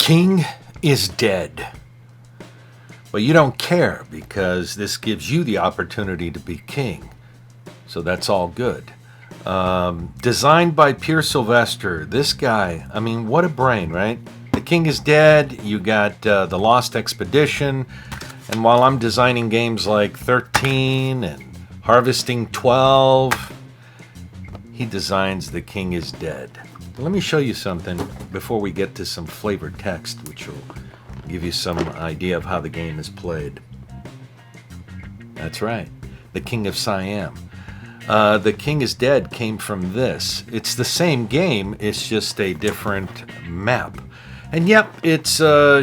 king is dead. But you don't care because this gives you the opportunity to be king. So that's all good. Designed by Sylvester. This guy, I mean, what a brain, right? The king is dead. You got the Lost Expedition. And while I'm designing games like 13 and Harvesting 12, he designs The King is Dead. Let me show you something before we get to some flavored text, which will give you some idea of how the game is played. That's right, The King of Siam. The King is Dead came from this. It's the same game, it's just a different map. And yep, it's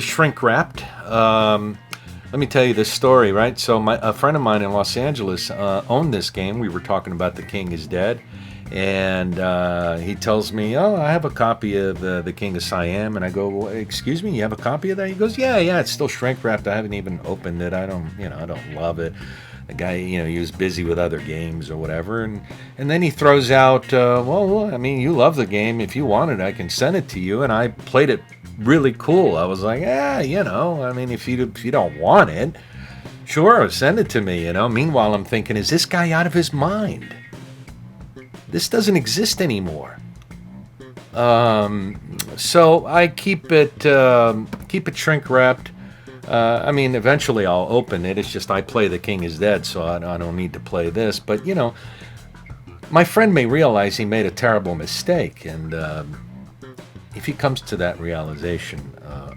shrink-wrapped. Let me tell you this story, right? So a friend of mine in Los Angeles owned this game. We were talking about The King is Dead. And he tells me, oh, I have a copy of The King of Siam. And I go, well, excuse me, you have a copy of that? He goes, yeah, it's still shrink wrapped. I haven't even opened it. I don't love it. The guy, he was busy with other games or whatever. And then he throws out, well, I mean, you love the game. If you want it, I can send it to you. And I played it really cool. I was like, I mean, if you don't want it, sure, send it to me, Meanwhile, I'm thinking, is this guy out of his mind? This doesn't exist anymore. So I keep it shrink wrapped. I mean, eventually I'll open it. It's just I play The King is Dead, so I don't need to play this. But my friend may realize he made a terrible mistake, and if he comes to that realization,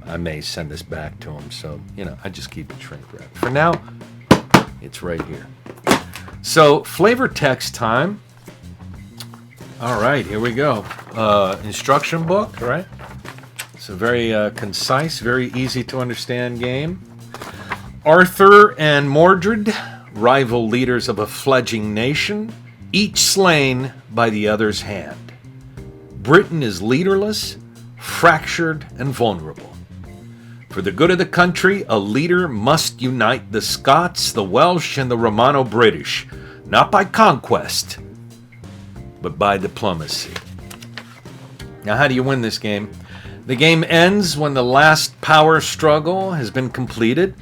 I may send this back to him. So I just keep it shrink wrapped. For now, it's right here. So flavor text time. All right, here we go. Instruction book, right? It's a very concise, very easy to understand game. Arthur and Mordred, rival leaders of a fledgling nation, each slain by the other's hand. Britain is leaderless, fractured, and vulnerable. For the good of the country, a leader must unite the Scots, the Welsh, and the Romano-British, not by conquest, but by diplomacy. Now, how do you win this game? The game ends when the last power struggle has been completed.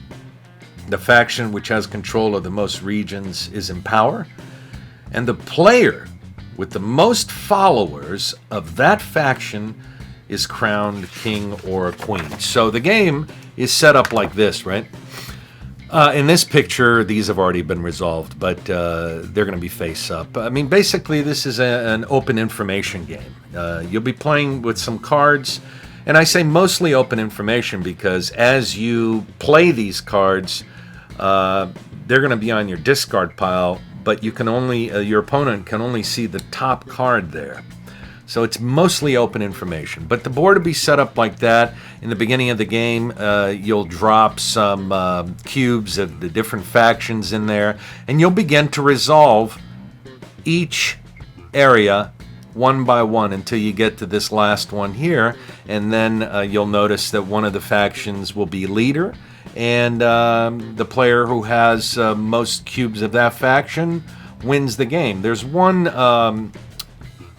The faction which has control of the most regions is in power, and the player with the most followers of that faction is crowned king or queen. So the game is set up like this, right? In this picture, these have already been resolved, but they're going to be face up. I mean, basically, this is an open information game. You'll be playing with some cards, and I say mostly open information because as you play these cards, they're going to be on your discard pile, but you can only your opponent can only see the top card there. So it's mostly open information. But the board will be set up like that. In the beginning of the game, you'll drop some cubes of the different factions in there, and you'll begin to resolve each area one by one until you get to this last one here. And then you'll notice that one of the factions will be leader, and the player who has most cubes of that faction wins the game. There's one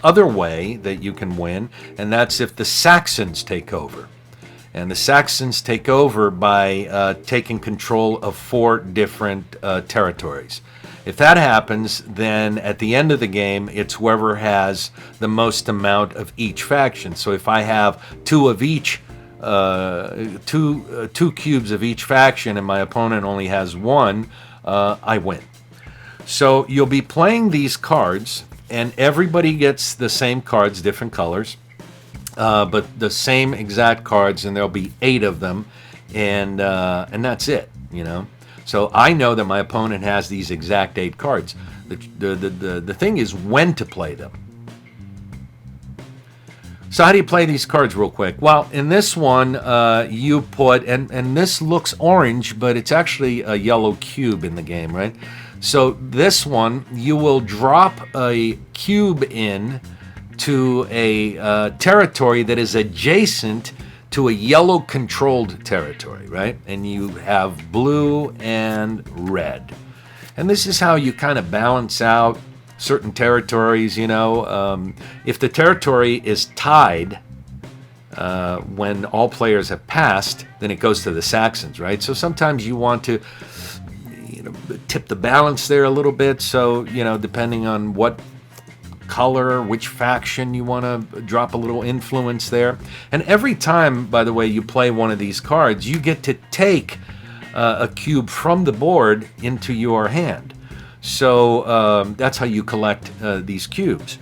other way that you can win, and that's if the Saxons take over. And the Saxons take over by taking control of 4 different territories. If that happens, then at the end of the game, it's whoever has the most amount of each faction. So if I have 2 of each, two cubes of each faction, and my opponent only has 1, I win. So you'll be playing these cards, and everybody gets the same cards, different colors, but the same exact cards, and there'll be 8 of them, and that's it, So I know that my opponent has these exact 8 cards. The thing is when to play them. So how do you play these cards real quick? Well, in this one, you put, and this looks orange, but it's actually a yellow cube in the game, right? So this one, you will drop a cube in to a territory that is adjacent to a yellow controlled territory, right? And you have blue and red. And this is how you kind of balance out certain territories, If the territory is tied, When all players have passed, then it goes to the Saxons, right? So sometimes you want to, tip the balance there a little bit. So, depending on what color, which faction you want to drop a little influence there. And every time, by the way, you play one of these cards, you get to take a cube from the board into your hand. So that's how you collect these cubes.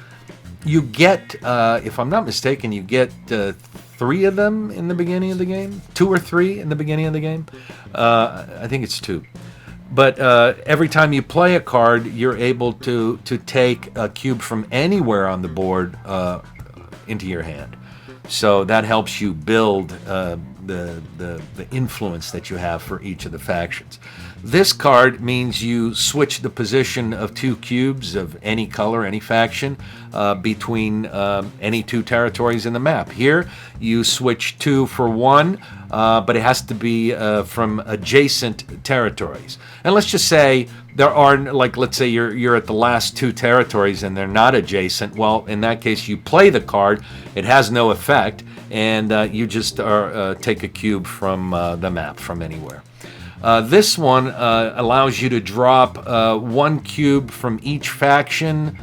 You get, if I'm not mistaken, you get 3 of them in the beginning of the game. 2 or 3 in the beginning of the game. I think it's 2. But every time you play a card, you're able to take a cube from anywhere on the board into your hand. So that helps you build the influence that you have for each of the factions. This card means you switch the position of 2 cubes of any color, any faction, between any 2 territories in the map. Here, you switch 2 for 1, but it has to be from adjacent territories. And let's just say there are, let's say you're at the last 2 territories and they're not adjacent. Well, in that case, you play the card. It has no effect, and you just take a cube from the map, from anywhere. This one allows you to drop 1 cube from each faction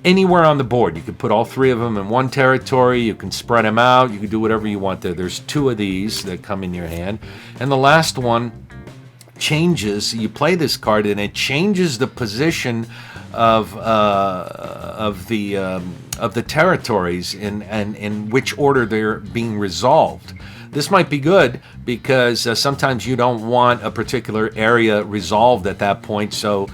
anywhere on the board. You could put all 3 of them in one territory. You can spread them out. You can do whatever you want there. There's 2 of these that come in your hand. And the last one changes. You play this card, and it changes the position of the territories in which order they're being resolved. This might be good because sometimes you don't want a particular area resolved at that point, so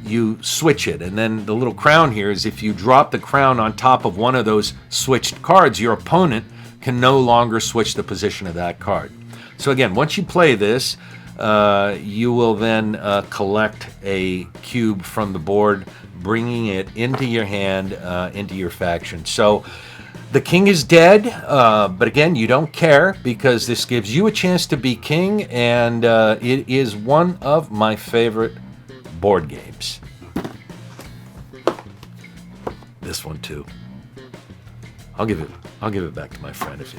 you switch it. And then the little crown here is if you drop the crown on top of one of those switched cards, your opponent can no longer switch the position of that card. So again, once you play this, you will then collect a cube from the board, bringing it into your hand, into your faction. So the king is dead, but again, you don't care because this gives you a chance to be king, and it is one of my favorite board games. This one too. I'll give it back to my friend if he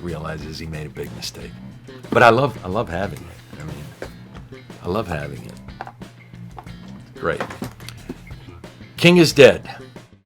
realizes he made a big mistake. But I love having it. I love having it. Great. King is dead.